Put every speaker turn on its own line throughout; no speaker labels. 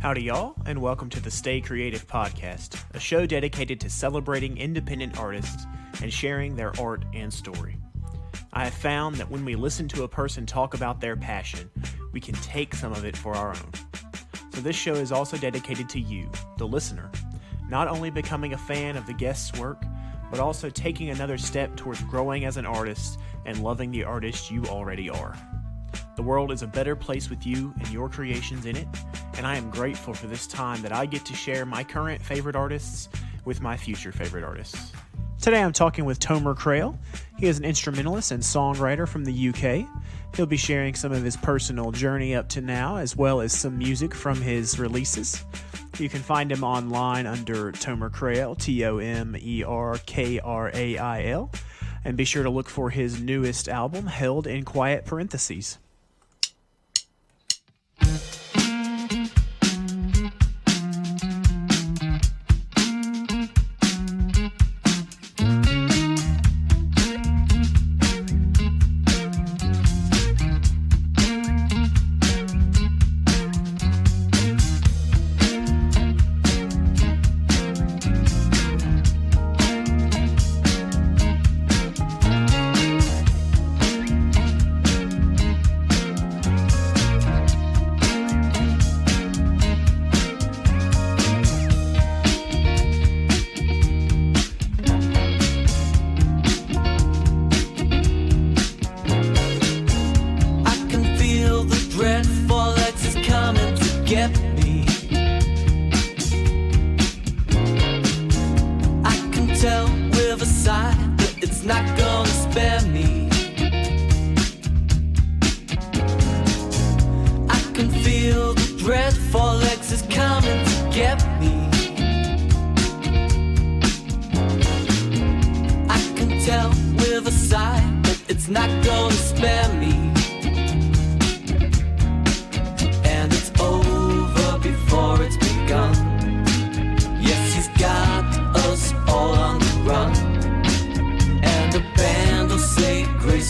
Howdy y'all, and welcome to the Stay Creative Podcast, a show dedicated to celebrating independent artists and sharing their art and story. I have found that when we listen to a person talk about their passion, we can take some of it for our own. So this show is also dedicated to you, the listener, not only becoming a fan of the guest's work, but also taking another step towards growing as an artist and loving the artist you already are. The world is a better place with you and your creations in it, and I am grateful for this time that I get to share my current favorite artists with my future favorite artists. Today I'm talking with Krail. He is an instrumentalist and songwriter from the UK. He'll be sharing some of his personal journey up to now, as well as some music from his releases. You can find him online under Krail, Tomerkrail, and be sure to look for his newest album, Held in Quiet Parentheses.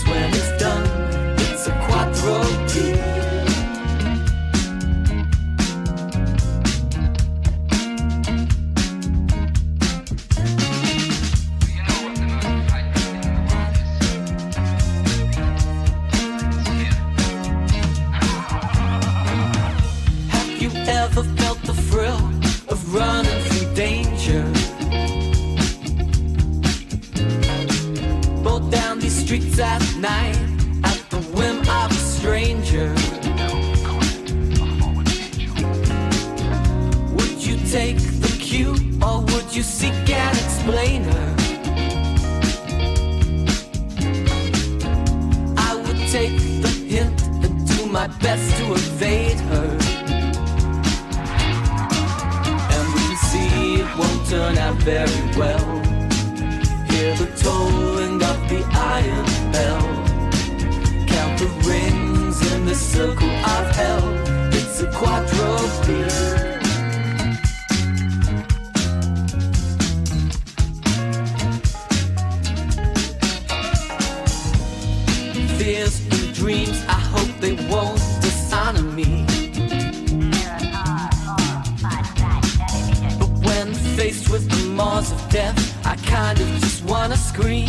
When it's done, it's a quadropede. Have you ever felt the thrill of running from danger? Both down these streets at night, at the whim of a stranger. Would you take the cue, or would you seek an explainer? I would take the hint and do my best to evade her. And we can see it won't turn out very well. Hear the tolling of the iron bell. Count the rings in the circle of hell. It's a quadropede. Fears and dreams, I hope they won't dishonor me. But when faced with the maws of death, I kind of just wanna scream.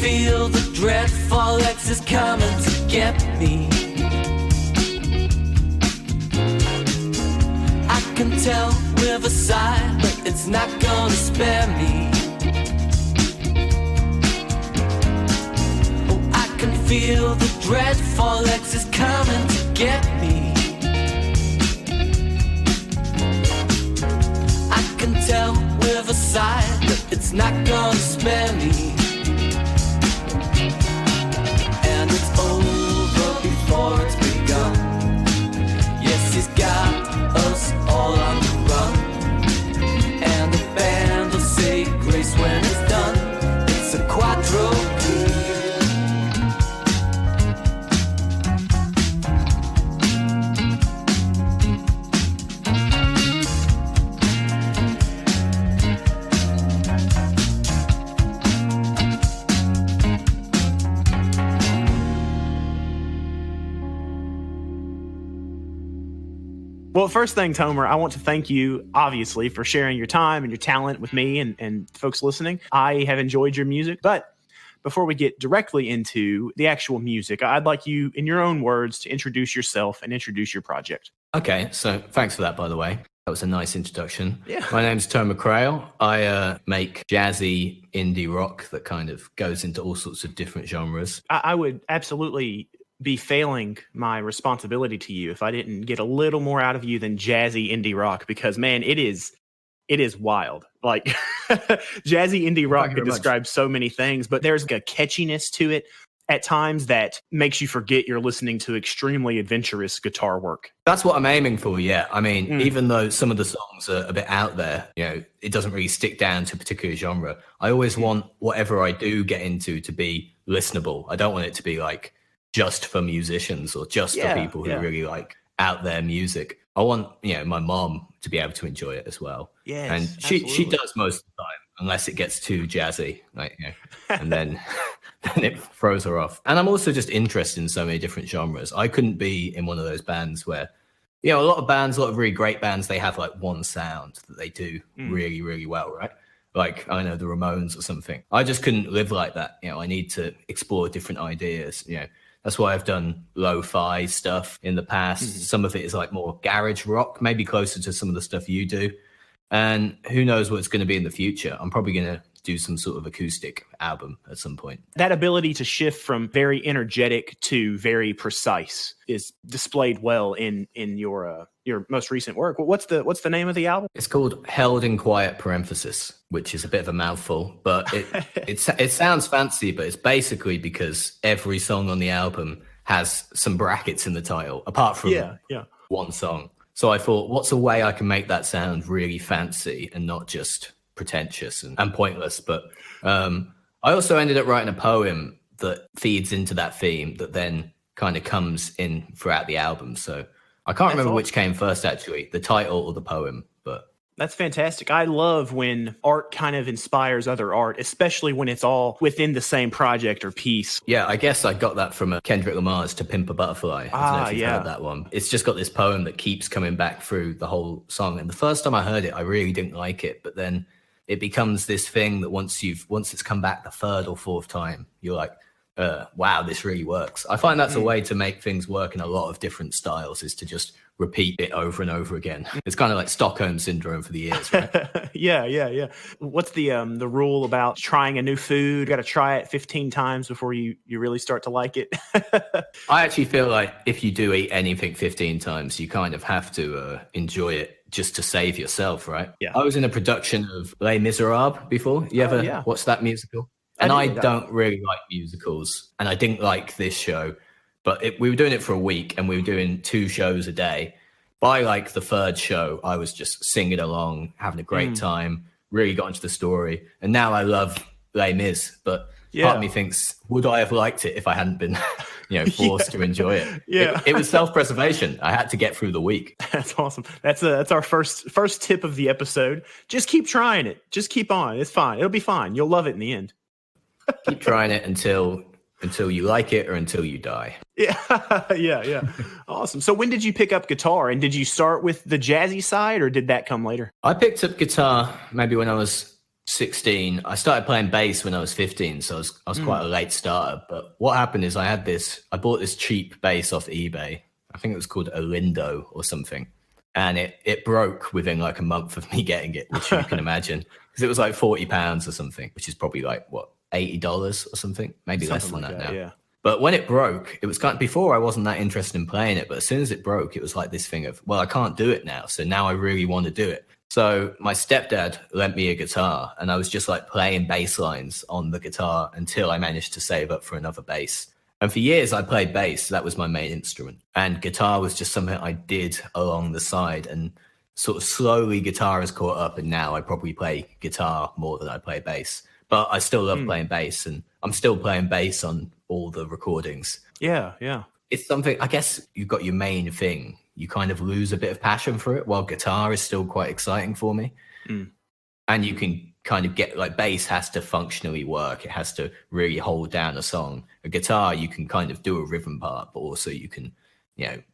Feel the dreadful X is coming to get me. I can tell with a sigh, but it's not gonna spare me. Oh, I can feel the dreadful X is coming to get me. He's not gonna spare me, and it's over before it's begun. Yes, he's got us all on the run, and the band will say grace when it's done. It's a quadropede.
Well, first thing, Tomer, I want to thank you, obviously, for sharing your time and your talent with me and folks listening. I have enjoyed your music, but before we get directly into the actual music, I'd like you, in your own words, to introduce yourself and introduce your project.
Okay, so thanks for that, by the way. That was a nice introduction.
Yeah.
My name's Tomer Krail. I make jazzy indie rock that kind of goes into all sorts of different genres.
I would absolutely be failing my responsibility to you if I didn't get a little more out of you than jazzy indie rock, because man, it is wild. Like jazzy indie rock could describe so many things, but there's a catchiness to it at times that makes you forget you're listening to extremely adventurous guitar work.
That's what I'm aiming for, yeah. I mean, even though some of the songs are a bit out there, you know, it doesn't really stick down to a particular genre. I always want whatever I do get into to be listenable. I don't want it to be like just for musicians or just for people who really like out there music. I want, you know, my mom to be able to enjoy it as well.
Yes,
and she does most of the time, unless it gets too jazzy, like, you know, and then it throws her off. And I'm also just interested in so many different genres. I couldn't be in one of those bands where, you know, a lot of really great bands, they have like one sound that they do really, really well, right? Like, I don't know, the Ramones or something. I just couldn't live like that. You know, I need to explore different ideas, you know. That's why I've done lo-fi stuff in the past. Some of it is like more garage rock, maybe closer to some of the stuff you do. And who knows what it's going to be in the future. I'm probably going to do some sort of acoustic album at some point.
That ability to shift from very energetic to very precise is displayed well in your most recent work. What's the name of the album?
It's called Held in Quiet Parenthesis, which is a bit of a mouthful, but it sounds fancy, but it's basically because every song on the album has some brackets in the title, apart from one song. So I thought, what's a way I can make that sound really fancy and not just pretentious and pointless? But I also ended up writing a poem that feeds into that theme that then kind of comes in throughout the album. So I can't remember which came first, actually, the title or the poem, but
that's fantastic. I love when art kind of inspires other art, especially when it's all within the same project or piece.
Yeah, I guess I got that from Kendrick Lamar's To Pimp a Butterfly. I don't know if you've heard that one. It's just got this poem that keeps coming back through the whole song. And the first time I heard it, I really didn't like it. But then it becomes this thing that once it's come back the third or fourth time, you're like, wow, this really works. I find that's a way to make things work in a lot of different styles, is to just repeat it over and over again. It's kind of like Stockholm syndrome for the ears, right?
Yeah. What's the rule about trying a new food? You got to try it 15 times before you really start to like it.
I actually feel like if you do eat anything 15 times, you kind of have to enjoy it just to save yourself, right?
Yeah.
I was in a production of Les Miserables before. You ever watched that musical? And I don't really like musicals, and I didn't like this show, but we were doing it for a week, and we were doing 2 shows a day. By like the third show, I was just singing along, having a great time, really got into the story, and now I love Les Mis, but part of me thinks, would I have liked it if I hadn't been forced to enjoy it? It was self-preservation. I had to get through the week.
That's awesome. That's our first tip of the episode. Just keep trying it. Just keep on. It's fine. It'll be fine. You'll love it in the end.
Keep trying it until you like it or until you die.
Yeah. Awesome. So when did you pick up guitar, and did you start with the jazzy side, or did that come later?
I picked up guitar maybe when I was 16. I started playing bass when I was 15, so I was quite a late starter. But what happened is I bought this cheap bass off eBay. I think it was called a Lindo or something. And it broke within like a month of me getting it, which you can imagine. Because it was like £40 or something, which is probably like, what, $80 or something? Maybe less than that now. Yeah. But when it broke, it was kind of, before I wasn't that interested in playing it, but as soon as it broke, it was like this thing of, well, I can't do it now. So now I really want to do it. So my stepdad lent me a guitar, and I was just like playing bass lines on the guitar until I managed to save up for another bass. And for years I played bass. That was my main instrument. And guitar was just something I did along the side. And sort of slowly guitar has caught up, and now I probably play guitar more than I play bass. But I still love playing bass, and I'm still playing bass on all the recordings.
Yeah.
It's something, I guess you've got your main thing. You kind of lose a bit of passion for it, while guitar is still quite exciting for me. And you can kind of get, like, bass has to functionally work. It has to really hold down a song. A guitar, you can kind of do a rhythm part, but also you can,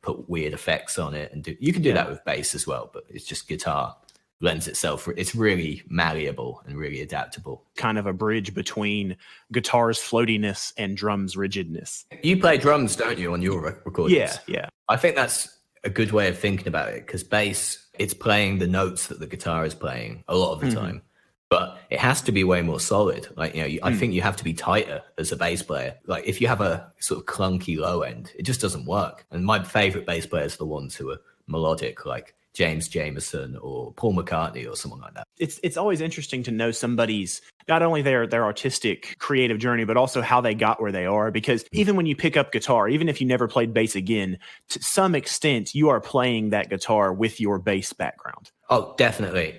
put weird effects on it. And you can do that with bass as well, but it's just guitar lends itself. It's really malleable and really adaptable.
Kind of a bridge between guitar's floatiness and drum's rigidness.
You play drums, don't you, on your recordings?
Yeah.
I think that's a good way of thinking about it, because bass, it's playing the notes that the guitar is playing a lot of the time, but it has to be way more solid. Like, I think you have to be tighter as a bass player. Like, if you have a sort of clunky low end, it just doesn't work. And my favorite bass players are the ones who are melodic, like James Jamerson or Paul McCartney or someone like that.
It's always interesting to know somebody's, not only their artistic creative journey, but also how they got where they are. Because even when you pick up guitar, even if you never played bass again, to some extent, you are playing that guitar with your bass background.
Oh, definitely.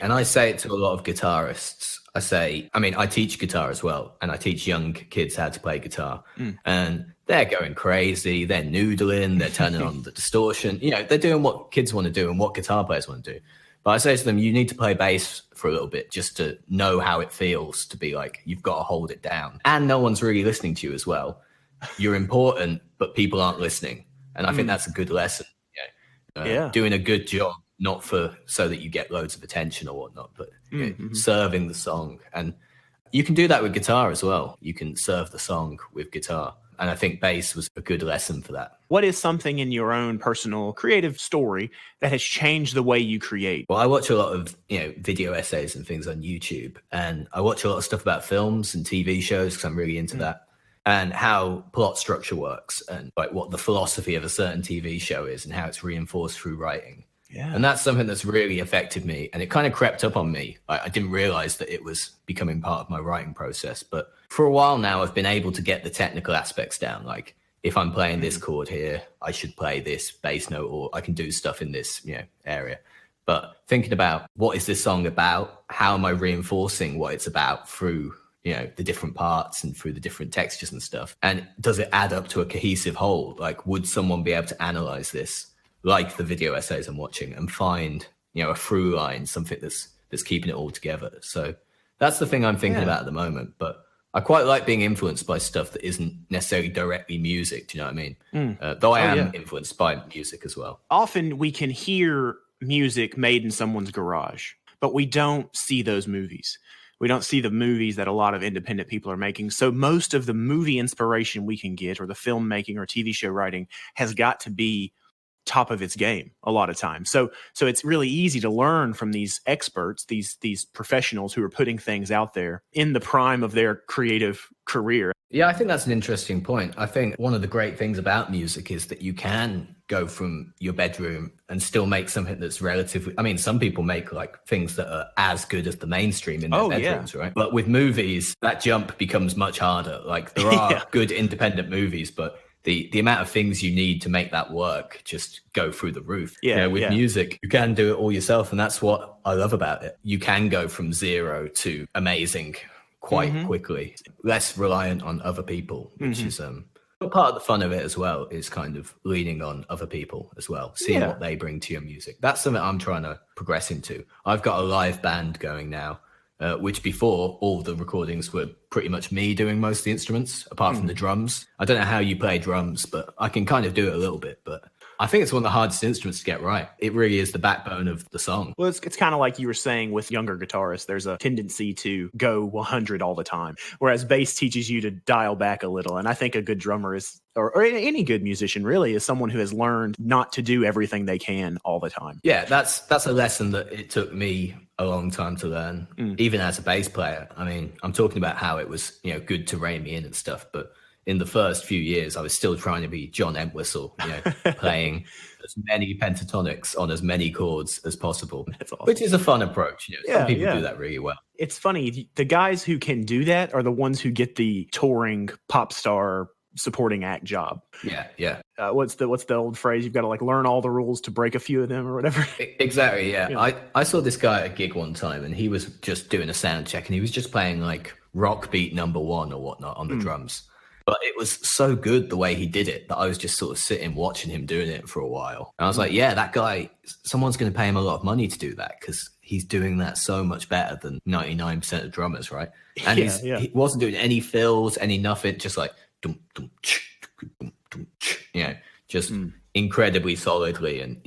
And I say it to a lot of guitarists. I teach guitar as well, and I teach young kids how to play guitar. And they're going crazy. They're noodling. They're turning on the distortion. They're doing what kids want to do and what guitar players want to do. But I say to them, you need to play bass for a little bit just to know how it feels to be like, you've got to hold it down. And no one's really listening to you as well. You're important, but people aren't listening. And I think that's a good lesson. Doing a good job, not so that you get loads of attention or whatnot, but serving the song. And you can do that with guitar as well. You can serve the song with guitar. And I think bass was a good lesson for that.
What is something in your own personal creative story that has changed the way you create?
Well, I watch a lot of, video essays and things on YouTube. And I watch a lot of stuff about films and TV shows because I'm really into that. And how plot structure works and like what the philosophy of a certain TV show is and how it's reinforced through writing.
Yeah.
And that's something that's really affected me. And it kind of crept up on me. I didn't realize that it was becoming part of my writing process. But for a while now, I've been able to get the technical aspects down. Like, if I'm playing this chord here, I should play this bass note, or I can do stuff in this, area. But thinking about what is this song about? How am I reinforcing what it's about through, the different parts and through the different textures and stuff? And does it add up to a cohesive whole? Like, would someone be able to analyze this, like the video essays I'm watching, and find, a through line, something that's keeping it all together? So that's the thing I'm thinking about at the moment. But I quite like being influenced by stuff that isn't necessarily directly music. Do you know what I mean? Though I am influenced by music as well.
Often we can hear music made in someone's garage, but we don't see those movies. We don't see the movies that a lot of independent people are making. So most of the movie inspiration we can get, or the filmmaking or TV show writing, has got to be top of its game a lot of times. So it's really easy to learn from these experts, these professionals who are putting things out there in the prime of their creative career.
Yeah, I think that's an interesting point. I think one of the great things about music is that you can go from your bedroom and still make something that's relatively, some people make like things that are as good as the mainstream in their bedrooms, right? But with movies, that jump becomes much harder. Like, there are good independent movies, but the amount of things you need to make that work just go through the roof. With music, you can do it all yourself. And that's what I love about it. You can go from zero to amazing quite quickly, less reliant on other people, which is but part of the fun of it as well is kind of leaning on other people as well, seeing what they bring to your music. That's something I'm trying to progress into. I've got a live band going now, which before, all the recordings were pretty much me doing most of the instruments, apart from the drums. I don't know how you play drums, but I can kind of do it a little bit. But I think it's one of the hardest instruments to get right. It really is the backbone of the song.
Well, it's kind of like you were saying with younger guitarists. There's a tendency to go 100 all the time, whereas bass teaches you to dial back a little. And I think a good drummer is, or any good musician really, is someone who has learned not to do everything they can all the time.
Yeah, that's a lesson that it took me a long time to learn, even as a bass player. I'm talking about how it was, good to rein me in and stuff, but in the first few years, I was still trying to be John Entwistle, playing as many pentatonics on as many chords as possible. That's awesome. Which is a fun approach. Some people do that really well.
It's funny. The guys who can do that are the ones who get the touring pop star supporting act job.
Yeah.
What's the old phrase? You've got to like learn all the rules to break a few of them or whatever.
Exactly. Yeah. I saw this guy at a gig one time, and he was just doing a sound check, and he was just playing like rock beat number 1 or whatnot on the drums. But it was so good the way he did it that I was just sort of sitting watching him doing it for a while. And I was like, yeah, that guy, someone's going to pay him a lot of money to do that because he's doing that so much better than 99% of drummers, right? And he wasn't doing any fills, any nothing, just like dum, dum, dum, dum, just incredibly solidly and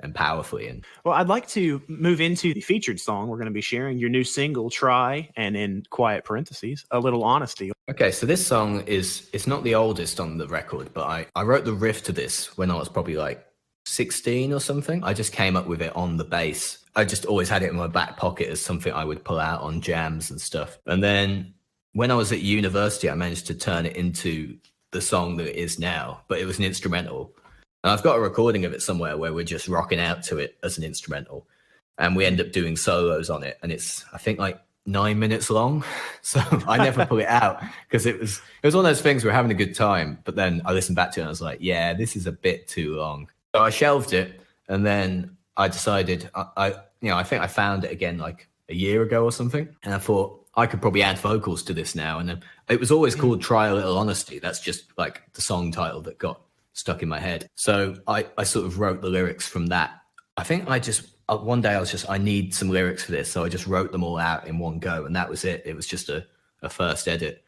and powerfully. And
well, I'd like to move into the featured song we're going to be sharing, your new single, Try, and in quiet parentheses, A Little Honesty.
Okay, so this song it's not the oldest on the record, but I wrote the riff to this when I was probably like 16 or something. I just came up with it on the bass. I just always had it in my back pocket as something I would pull out on jams and stuff. And then when I was at university, I managed to turn it into the song that it is now, but it was an instrumental. And I've got a recording of it somewhere where we're just rocking out to it as an instrumental. And we end up doing solos on it. And it's, I think, like 9 minutes long. So I never put it out because it was one of those things where we're having a good time. But then I listened back to it and I was like, yeah, this is a bit too long. So I shelved it. And then I decided, I think I found it again like a year ago or something. And I thought I could probably add vocals to this now. And then it was always called Try a Little Honesty. That's just like the song title that got stuck in my head. So I sort of wrote the lyrics from that. I think one day I need some lyrics for this. So I just wrote them all out in one go. And that was it. It was just a first edit.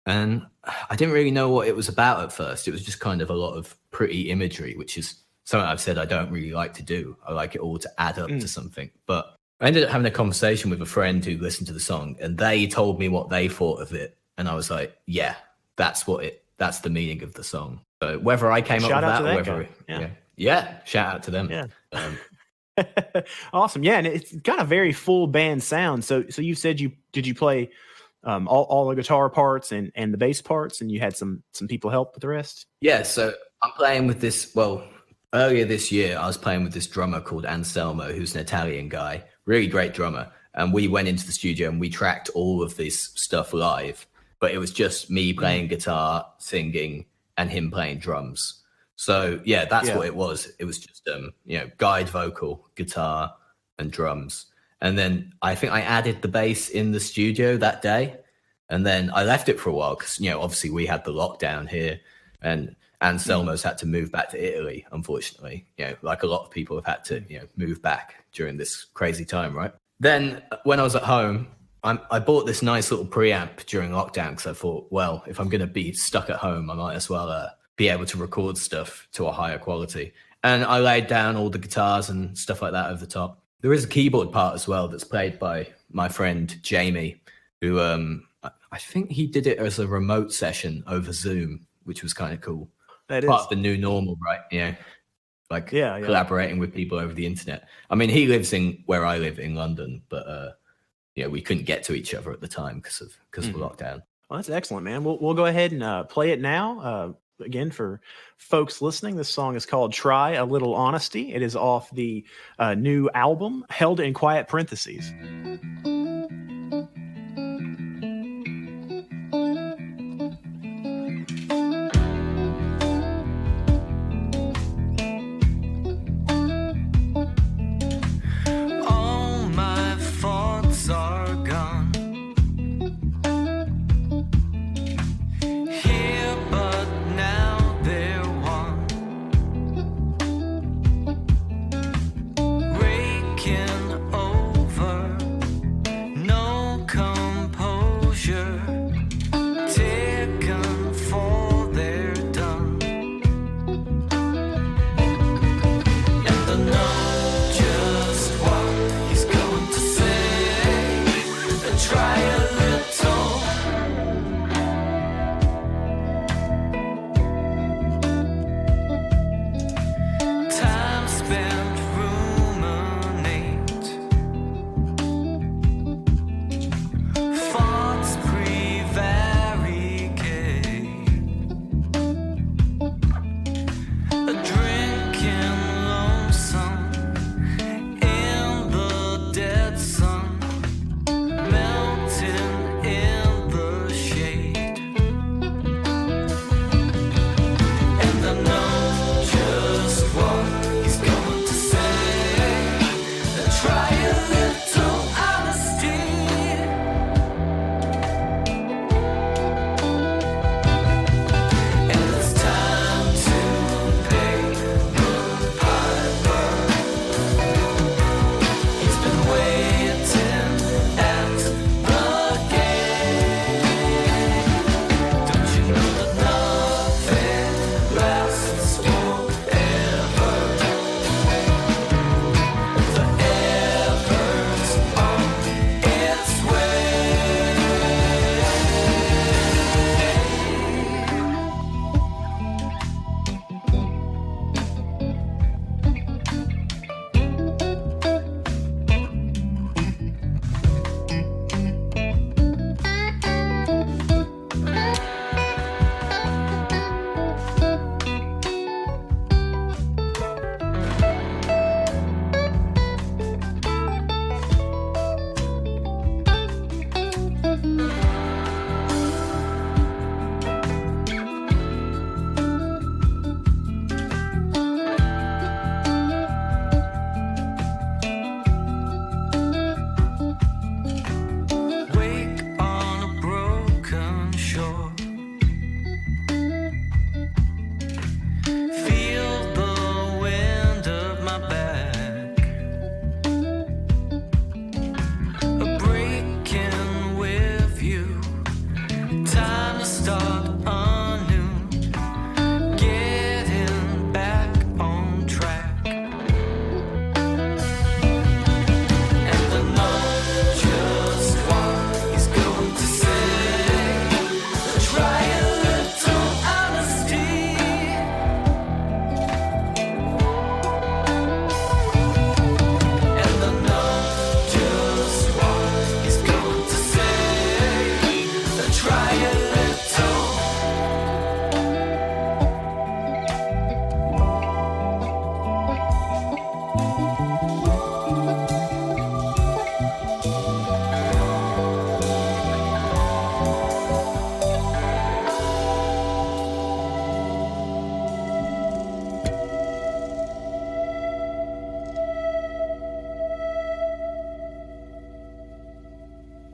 And I didn't really know what it was about at first. It was just kind of a lot of pretty imagery, which is something I've said I don't really like to do. I like it all to add up to something. But I ended up having a conversation with a friend who listened to the song, and they told me what they thought of it. And I was like, yeah, that's the meaning of the song. So whether I came up with that or whether, shout out to them.
Yeah. Awesome. Yeah. And it's got a very full band sound. So you said did you play all the guitar parts and the bass parts, and you had some people help with the rest?
Yeah. So I'm playing with this, earlier this year, I was playing with this drummer called Anselmo, who's an Italian guy, really great drummer. And we went into the studio and we tracked all of this stuff live, but it was just me playing guitar, singing, and him playing drums. So yeah, that's what it was. It was just, guide vocal, guitar, and drums. And then I think I added the bass in the studio that day. And then I left it for a while because, obviously we had the lockdown here, and Anselmo's had to move back to Italy, unfortunately. Like a lot of people have had to, move back during this crazy time, right? Then when I was at home, I bought this nice little preamp during lockdown because I thought, well, if I'm going to be stuck at home, I might as well be able to record stuff to a higher quality. And I laid down all the guitars and stuff like that over the top. There is a keyboard part as well that's played by my friend Jamie, who I think he did it as a remote session over Zoom, which was kind of cool. That is part of the new normal, right? Collaborating with people over the internet. I mean, he lives where I live in London, but we couldn't get to each other at the time because of lockdown.
Well, that's excellent, man. We'll go ahead and play it now. Again, for folks listening, this song is called Try a Little Honesty. It is off the new album, Held in Quiet Parentheses.
Over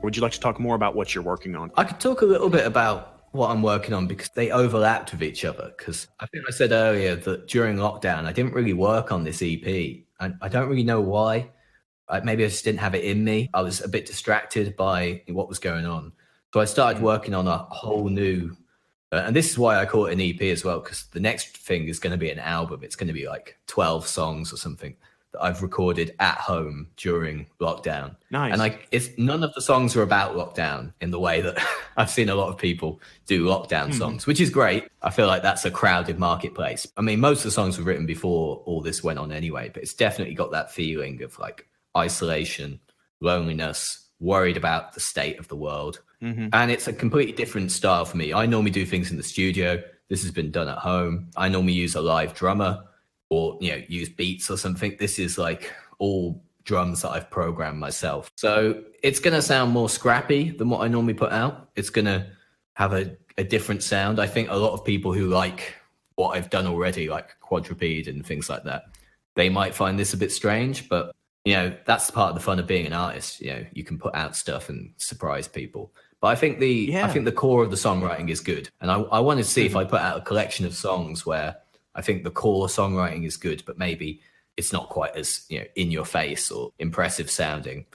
Would you like to talk more about what you're working on?
I could talk a little bit about what I'm working on because they overlapped with each other. Because I think I said earlier that during lockdown, I didn't really work on this EP. And I don't really know why. Maybe I just didn't have it in me. I was a bit distracted by what was going on. So I started working on a whole new, and this is why I call it an EP as well, because the next thing is going to be an album. It's going to be like 12 songs or something that I've recorded at home during lockdown.
Nice.
And none of the songs are about lockdown in the way that I've seen a lot of people do lockdown songs, which is great. I feel like that's a crowded marketplace. I mean, most of the songs were written before all this went on anyway, but it's definitely got that feeling of like isolation, loneliness, worried about the state of the world. And it's a completely different style for me. I normally do things in the studio. This has been done at home. I normally use a live drummer or, use beats or something. This is like all drums that I've programmed myself. So it's going to sound more scrappy than what I normally put out. It's going to have a different sound. I think a lot of people who like what I've done already, like Quadropede and things like that, they might find this a bit strange, but that's part of the fun of being an artist. You can put out stuff and surprise people. But I think the core of the songwriting is good. And I wanted to see if I put out a collection of songs where I think the core songwriting is good, but maybe it's not quite as, in your face or impressive sounding.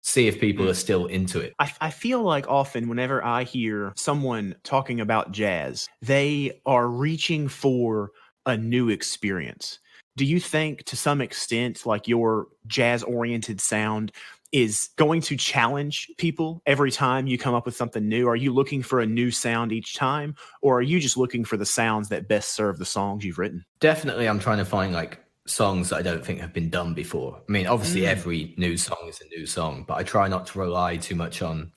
See if people are still into it.
I feel like often whenever I hear someone talking about jazz, they are reaching for a new experience. Do you think to some extent like your jazz-oriented sound is going to challenge people every time you come up with something new? Are you looking for a new sound each time, or are you just looking for the sounds that best serve the songs you've written?
Definitely, I'm trying to find like songs that I don't think have been done before. I mean, obviously every new song is a new song, but I try not to rely too much on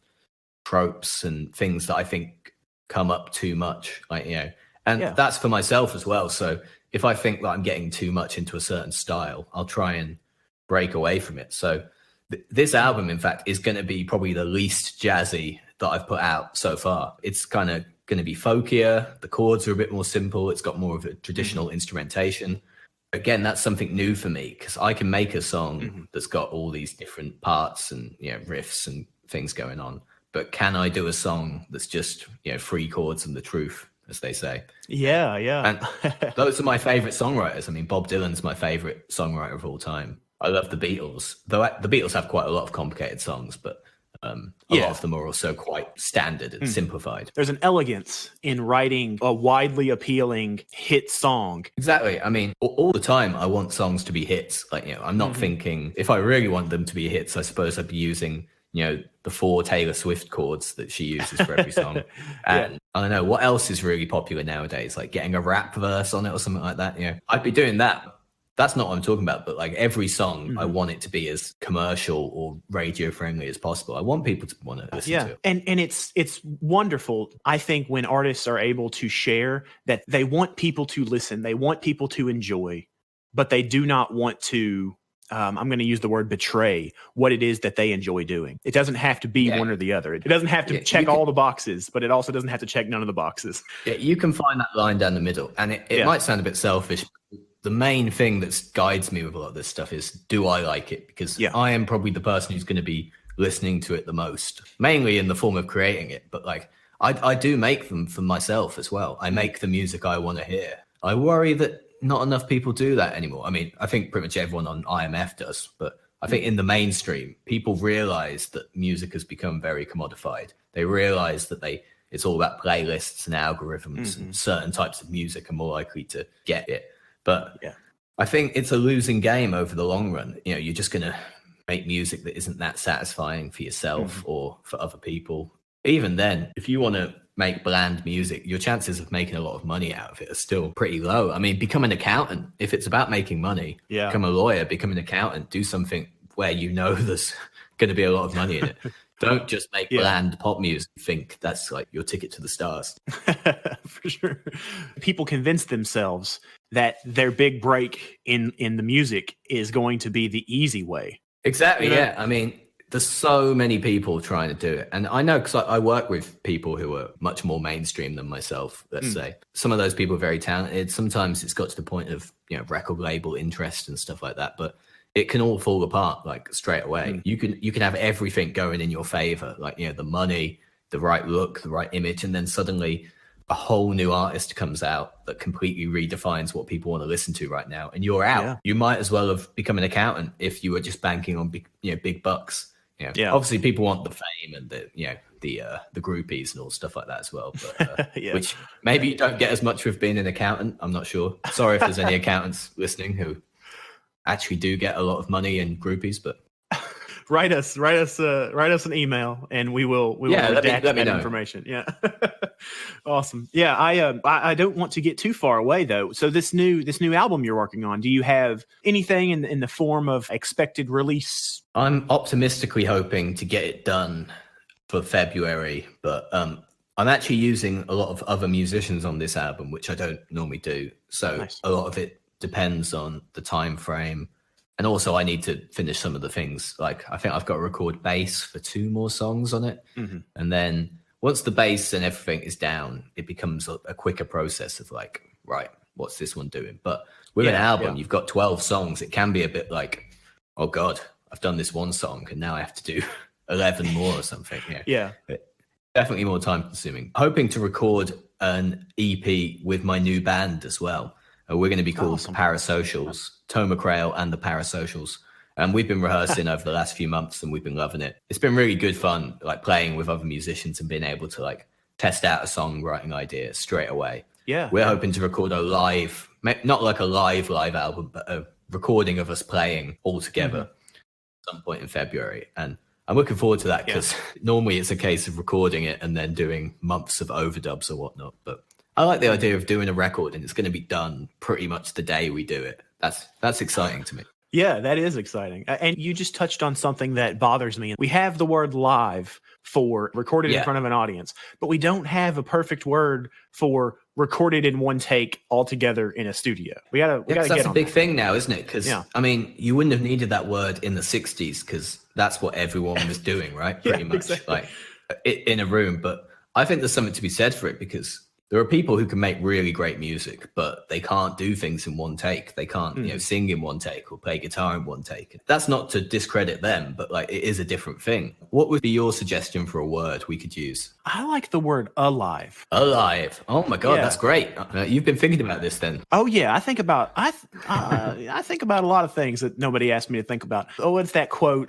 tropes and things that I think come up too much, that's for myself as well. So if I think that I'm getting too much into a certain style, I'll try and break away from it. So this album, in fact, is going to be probably the least jazzy that I've put out so far. It's kind of going to be folkier. The chords are a bit more simple. It's got more of a traditional instrumentation. Again, that's something new for me because I can make a song that's got all these different parts and riffs and things going on. But can I do a song that's just three chords and the truth, as they say?
Yeah.
And those are my favorite songwriters. I mean, Bob Dylan's my favorite songwriter of all time. I love the Beatles, though the Beatles have quite a lot of complicated songs, but a lot of them are also quite standard and simplified.
There's an elegance in writing a widely appealing hit song.
Exactly. I mean, all the time I want songs to be hits. Like, I'm not thinking, if I really want them to be hits, I suppose I'd be using, the 4 Taylor Swift chords that she uses for every song. And I don't know, what else is really popular nowadays? Like getting a rap verse on it or something like that. I'd be doing that. That's not what I'm talking about, but like every song, I want it to be as commercial or radio friendly as possible. I want people to want to listen to it.
And it's wonderful, I think, when artists are able to share that they want people to listen, they want people to enjoy, but they do not want to, I'm going to use the word betray what it is that they enjoy doing. It doesn't have to be one or the other. It doesn't have to check all the boxes, but it also doesn't have to check none of the boxes.
Yeah, you can find that line down the middle. And it might sound a bit selfish. The main thing that guides me with a lot of this stuff is, do I like it? Because I am probably the person who's going to be listening to it the most, mainly in the form of creating it. But like, I do make them for myself as well. I make the music I want to hear. I worry that not enough people do that anymore. I mean, I think pretty much everyone on IMF does, but I think in the mainstream, people realize that music has become very commodified. They realize that it's all about playlists and algorithms, and certain types of music are more likely to get it. But I think it's a losing game over the long run. You're just going to make music that isn't that satisfying for yourself or for other people. Even then, if you want to make bland music, your chances of making a lot of money out of it are still pretty low. I mean, become an accountant. If it's about making money, become a lawyer, become an accountant, do something where there's going to be a lot of money in it. Don't just make bland pop music. Think that's like your ticket to the stars.
For sure. People convince themselves that their big break in the music is going to be the easy way.
Exactly. Yeah. I mean, there's so many people trying to do it. And I know because I work with people who are much more mainstream than myself, let's say. Some of those people are very talented. Sometimes it's got to the point of, record label interest and stuff like that. But it can all fall apart like straight away. You can have everything going in your favor, like, you know, the money, the right look, the right image, and then suddenly a whole new artist comes out that completely redefines what people want to listen to right now, and you're out. You might as well have become an accountant if you were just banking on big bucks. Obviously people want the fame and the groupies and all stuff like that as well, but which maybe you don't get as much with being an accountant. I'm not sure. Sorry if there's any accountants listening who actually do get a lot of money and groupies, but
write us an email and we will redact that information. Yeah. Awesome. Yeah. I don't want to get too far away though. So this new album you're working on, do you have anything in the form of expected release?
I'm optimistically hoping to get it done for February, but I'm actually using a lot of other musicians on this album, which I don't normally do. So nice. A lot of it depends on the time frame. And also I need to finish some of the things. Like I think I've got to record bass for 2 more songs on it. And then once the bass and everything is down, it becomes a quicker process of like, right, what's this one doing? But with an album, you've got 12 songs. It can be a bit like, oh God, I've done this one song and now I have to do 11 more or something. Yeah. Definitely more time consuming. Hoping to record an EP with my new band as well. We're going to be called Parasocials, Toma Krail and the Parasocials. And we've been rehearsing over the last few months and we've been loving it. It's been really good fun, like playing with other musicians and being able to like test out a songwriting idea straight away. Yeah. We're hoping to record a live, not like a live album, but a recording of us playing all together at some point in February. And I'm looking forward to that because normally it's a case of recording it and then doing months of overdubs or whatnot. But I like the idea of doing a record and it's going to be done pretty much the day we do it. That's exciting to me.
Yeah, that is exciting. And you just touched on something that bothers me. We have the word live for recorded in front of an audience, but we don't have a perfect word for recorded in one take all together in a studio. We gotta get
that's
on
a big
that.
thing now, isn't it? Because I mean, you wouldn't have needed that word in the 60s because that's what everyone was doing, right? Pretty much, exactly. Like in a room. But I think there's something to be said for it because there are people who can make really great music, but they can't do things in one take. They can't, sing in one take or play guitar in one take. That's not to discredit them, but like it is a different thing. What would be your suggestion for a word we could use?
I like the word alive.
Alive. Oh my God, that's great. You've been thinking about this then.
Oh yeah, I think about I think about a lot of things that nobody asked me to think about. Oh, it's that quote,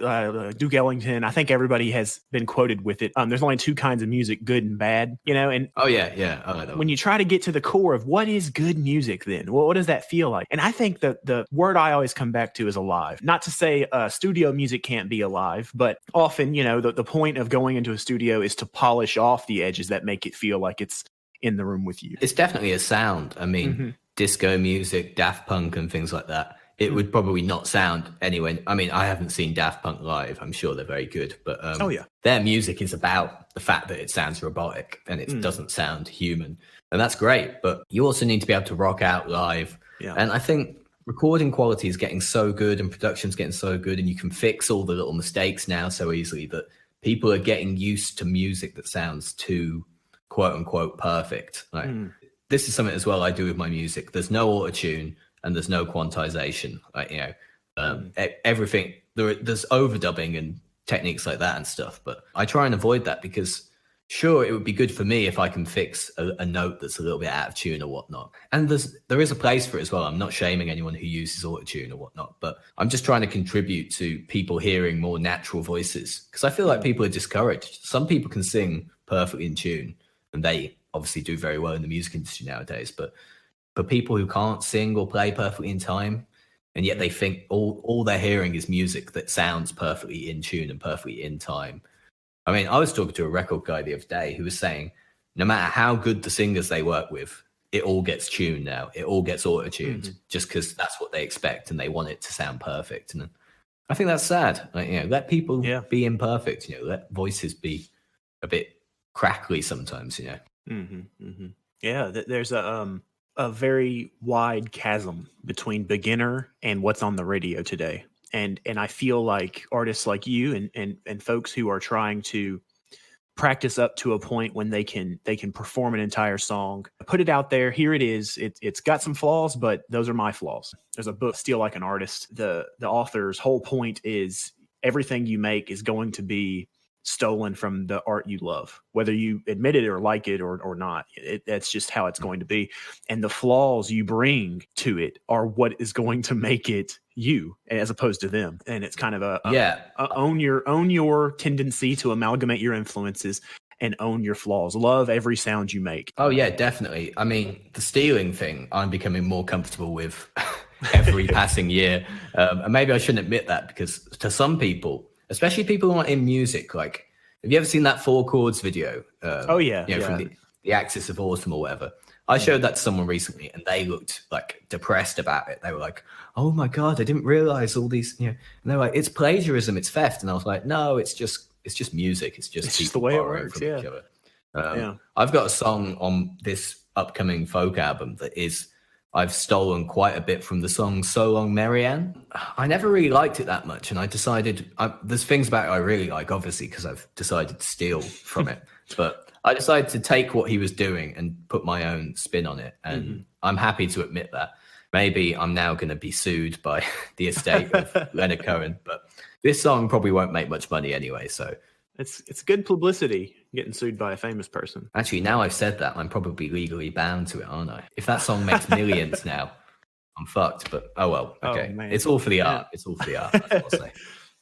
Duke Ellington. I think everybody has been quoted with it. There's only 2 kinds of music, good and bad. And
oh yeah, I like that.
When you try to get to the core of what is good music, then what does that feel like? And I think that the word I always come back to is alive. Not to say studio music can't be alive, but often, the point of going into a studio is to polish off the edges that make it feel like it's in the room with you.
It's definitely a sound. I mean, disco music, Daft Punk and things like that. It would probably not sound anyway. I mean, I haven't seen Daft Punk live. I'm sure they're very good, but their music is about the fact that it sounds robotic and it doesn't sound human. And that's great, but you also need to be able to rock out live. Yeah. And I think recording quality is getting so good and production's getting so good and you can fix all the little mistakes now so easily that people are getting used to music that sounds too quote unquote perfect. Like this is something as well I do with my music. There's no auto-tune and there's no quantization. Like, everything, there's overdubbing and techniques like that and stuff, but I try and avoid that because sure, it would be good for me if I can fix a note that's a little bit out of tune or whatnot. And there is a place for it as well. I'm not shaming anyone who uses autotune or whatnot, but I'm just trying to contribute to people hearing more natural voices because I feel like people are discouraged. Some people can sing perfectly in tune and they obviously do very well in the music industry nowadays, but for people who can't sing or play perfectly in time, and yet they think all they're hearing is music that sounds perfectly in tune and perfectly in time. I mean, I was talking to a record guy the other day who was saying, no matter how good the singers they work with, it all gets tuned now. It all gets auto-tuned just because that's what they expect and they want it to sound perfect. And I think that's sad. Like, let people be imperfect. Let voices be a bit crackly sometimes.
Yeah, there's a very wide chasm between beginner and what's on the radio today. And I feel like artists like you and folks who are trying to practice up to a point when they can perform an entire song, put it out there. Here it is. It's got some flaws, but those are my flaws. There's a book, Steal Like an Artist. The author's whole point is everything you make is going to be stolen from the art you love, whether you admit it or like it or not. That's just how it's going to be. And the flaws you bring to it are what is going to make it you, as opposed to them. And it's kind of own your tendency to amalgamate your influences and own your flaws. Love every sound you make.
Oh yeah, definitely. I mean, the stealing thing, I'm becoming more comfortable with every passing year. And maybe I shouldn't admit that, because to some people, especially people who aren't in music, like, have you ever seen that Four Chords video? From the Axis of Autumn or whatever. I showed that to someone recently, and they looked like depressed about it. They were like, "Oh my god, I didn't realize all these." And they're like, "It's plagiarism, it's theft." And I was like, "No, it's just music. It's just
the way it works."
From each other. I've got a song on this upcoming folk album that is, I've stolen quite a bit from the song So Long Marianne. I never really liked it that much, and I decided, there's things about it I really like, obviously, because I've decided to steal from it. But I decided to take what he was doing and put my own spin on it, and I'm happy to admit that. Maybe I'm now going to be sued by the estate of Leonard Cohen, but this song probably won't make much money anyway, so...
It's good publicity getting sued by a famous person.
Actually, now I've said that, I'm probably legally bound to it, aren't I? If that song makes millions now, I'm fucked. But oh well, okay.
Oh,
it's all for the art. It's all for the art, that's what I'll say.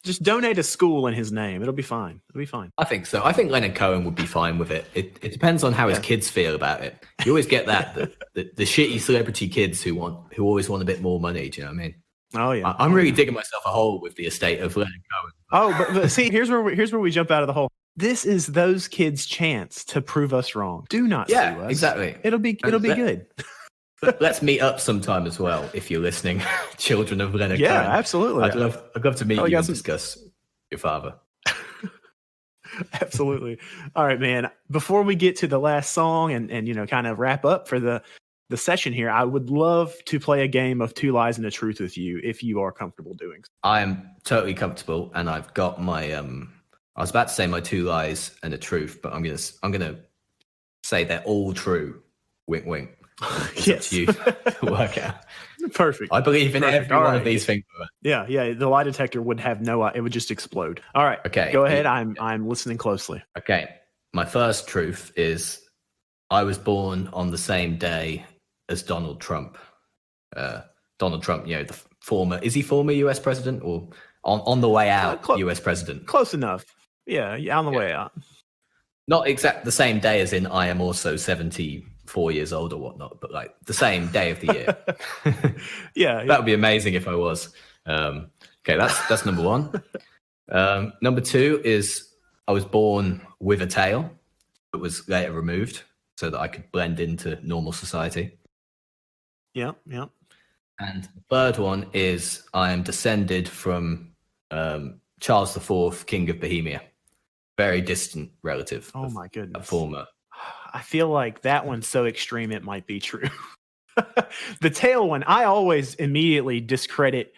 Just donate a school in his name. It'll be fine. It'll be fine.
I think so. I think Leonard Cohen would be fine with it. It depends on how his kids feel about it. You always get that, the shitty celebrity kids who always want a bit more money. Do you know what I mean?
Oh yeah.
I'm really digging myself a hole with the estate of Leonard Cohen.
Oh, but see, here's where we jump out of the hole. This is those kids' chance to prove us wrong. Do not sue us.
Exactly.
It'll be good.
Let's meet up sometime as well, if you're listening, children of Leonard Cohen.
Yeah, absolutely.
I'd love to meet you and discuss your father.
Absolutely. All right, man. Before we get to the last song and kind of wrap up for the session here, I would love to play a game of Two Lies and a Truth with you, if you are comfortable doing so.
I am totally comfortable, and I've got my I was about to say my 2 lies and a truth, but I'm gonna say they're all true. Wink, wink.
Yes.
You work out.
Perfect.
I believe in every one of these things.
Yeah. The lie detector would have it would just explode. All right.
Okay.
Go ahead. I'm listening closely.
Okay. My first truth is I was born on the same day as Donald Trump. Donald Trump, the former US president, or on the way out US president?
Close enough. Yeah, on the way out.
Not exact the same day as in I am also 74 years old or whatnot, but like the same day of the year.
Yeah.
That would be amazing if I was. Okay, that's number one. Number two is I was born with a tail that was later removed so that I could blend into normal society.
Yeah.
And the third one is I am descended from Charles IV, King of Bohemia. Very distant relative.
Oh my goodness.
A former.
I feel like that one's so extreme it might be true. The tail one, I always immediately discredit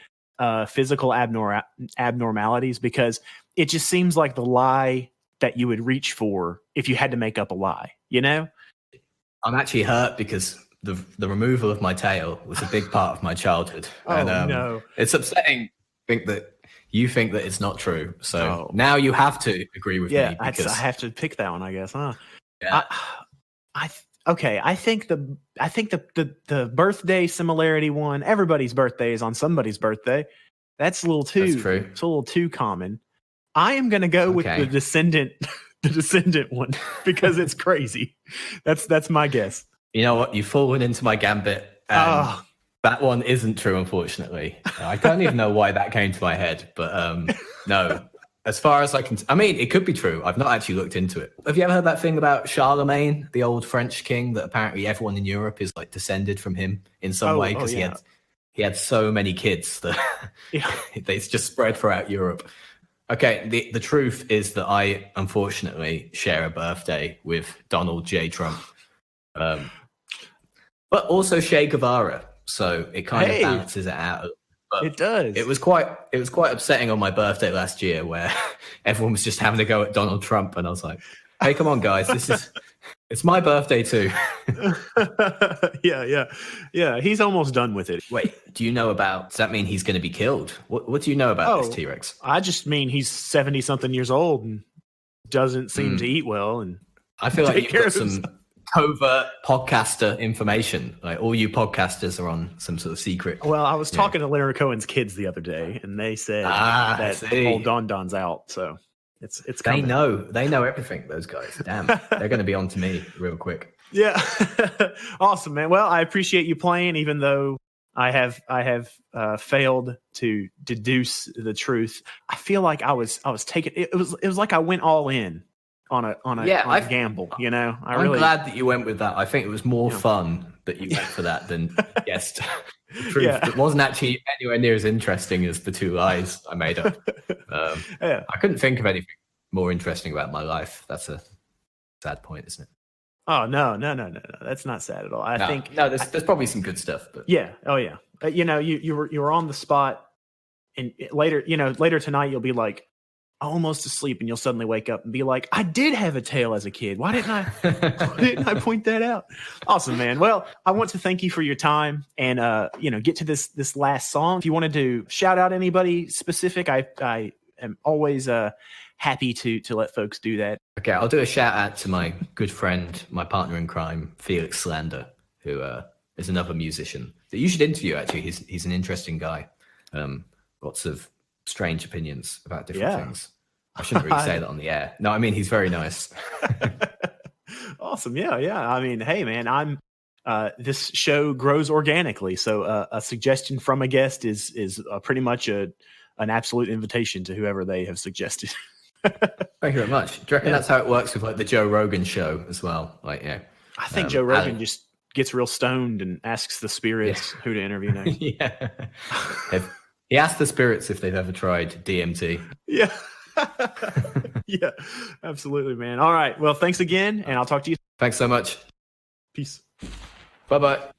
physical abnormalities, because it just seems like the lie that you would reach for if you had to make up a lie, I'm
actually hurt because the removal of my tail was a big part of my childhood.
No.
It's upsetting that you think that it's not true. So now you have to agree with me. Because
I have to pick that one, I guess, huh?
Yeah.
I think the birthday similarity one, everybody's birthday is on somebody's birthday. That's a little too.
That's true.
It's a little too common. I am going to go with the descendant one, because it's crazy. That's my guess.
You know what? You've fallen into my gambit. That one isn't true, unfortunately. I don't even know why that came to my head, but no. As far as I can, it could be true. I've not actually looked into it. Have you ever heard that thing about Charlemagne, the old French king, that apparently everyone in Europe is like descended from him in some way, because he had so many kids that they just spread throughout Europe. Okay, the truth is that I unfortunately share a birthday with Donald J. Trump, but also Che Guevara. So it kind of balances it out. But
it does.
It was quite upsetting on my birthday last year, where everyone was just having to go at Donald Trump, and I was like, Hey, come on, guys. It's my birthday too.
Yeah. He's almost done with it.
Wait, does that mean he's going to be killed? What do you know about this T-Rex?
I just mean he's 70 something years old and doesn't seem to eat well. And
I feel like you've got some covert podcaster information. Like all you podcasters are on some sort of secret.
Well, I was talking to Leonard Cohen's kids the other day, and they said that old Don Don's out. So it's coming.
They know everything. Those guys, damn, they're going to be on to me real quick.
Yeah, awesome, man. Well, I appreciate you playing, even though I have failed to deduce the truth. I feel like I was taking it was like I went all in on a gamble. You know, I'm
glad that you went with that. I think it was more fun that you went for that than guessed the truth.
Yeah.
It wasn't actually anywhere near as interesting as the two lies I made up. I couldn't think of anything more interesting about my life. That's a sad point, isn't it?
Oh no! That's not sad at all. I think
there's probably some good stuff, but
yeah. Oh yeah. You were on the spot, and later tonight you'll be like almost asleep, and you'll suddenly wake up and be like, I did have a tail as a kid. Why didn't I point that out? Awesome, man. Well, I want to thank you for your time and get to this last song. If you wanted to shout out anybody specific, I am always happy to let folks do that.
Okay, I'll do a shout out to my good friend, my partner in crime, Felix Slander, who is another musician that you should interview. Actually, he's an interesting guy. Lots of strange opinions about different things. I shouldn't really say that on the air. No, I mean, he's very nice.
Awesome. Yeah. I mean, hey, man, this show grows organically. So a suggestion from a guest is pretty much an absolute invitation to whoever they have suggested.
Thank you very much. Do you reckon that's how it works with like the Joe Rogan show as well? Like, yeah.
I think Joe Rogan just gets real stoned and asks the spirits who to interview next.
Yeah. He asked the spirits if they've ever tried DMT.
Yeah. Yeah, absolutely, man. All right. Well, thanks again, and I'll talk to you.
Thanks so much.
Peace.
Bye-bye.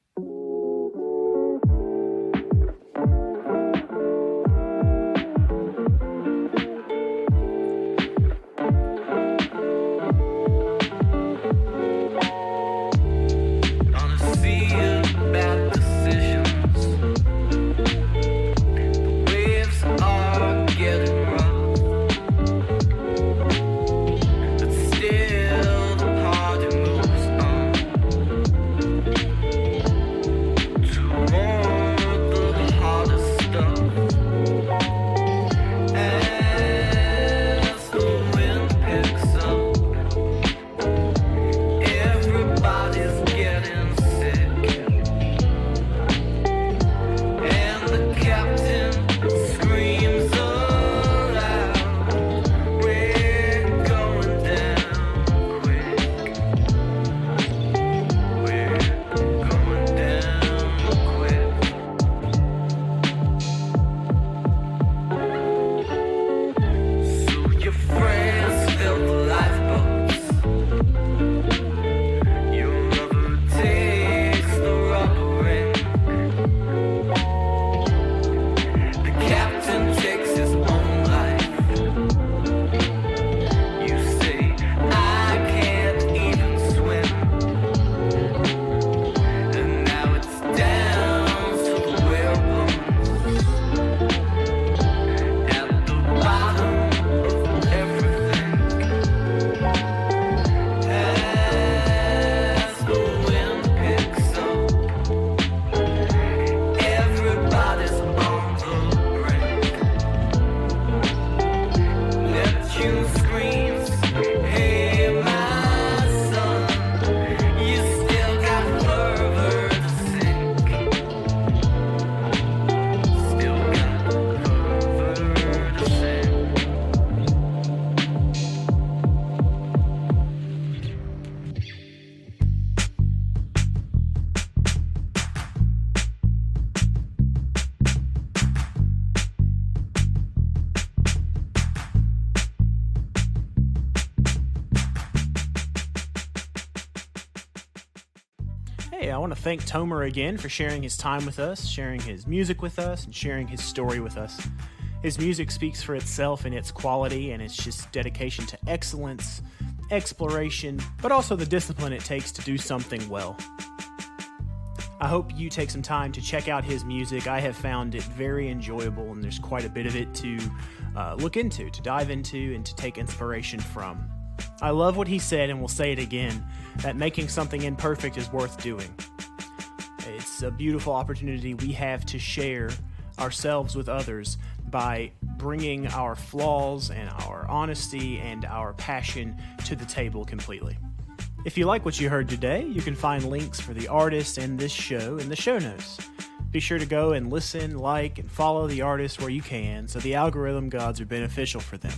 Hey, I want to thank Tomer again for sharing his time with us, sharing his music with us, and sharing his story with us. His music speaks for itself in its quality and its just dedication to excellence exploration, but also the discipline it takes to do something well. I hope you take some time to check out his music. I have found it very enjoyable, and there's quite a bit of it to look into, to dive into, and to take inspiration from. I love what he said, and will say it again, that making something imperfect is worth doing. It's a beautiful opportunity we have to share ourselves with others by bringing our flaws and our honesty and our passion to the table completely. If you like what you heard today, you can find links for the artist and this show in the show notes. Be sure to go and listen, like, and follow the artist where you can, so the algorithm gods are beneficial for them.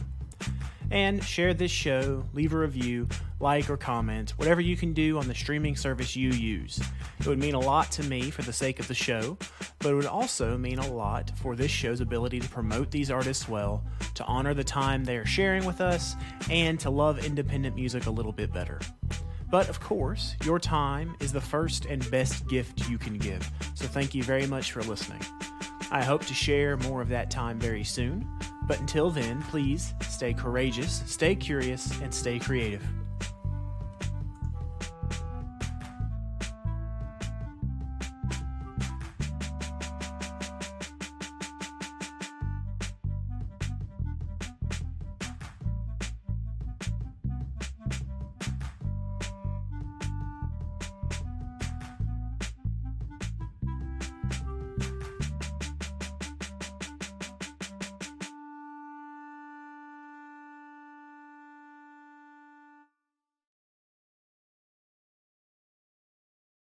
And share this show, leave a review, like or comment, whatever you can do on the streaming service you use. It would mean a lot to me for the sake of the show, but it would also mean a lot for this show's ability to promote these artists well, to honor the time they are sharing with us, and to love independent music a little bit better. But of course, your time is the first and best gift you can give, so thank you very much for listening. I hope to share more of that time very soon, but until then, please stay courageous, stay curious, and stay creative.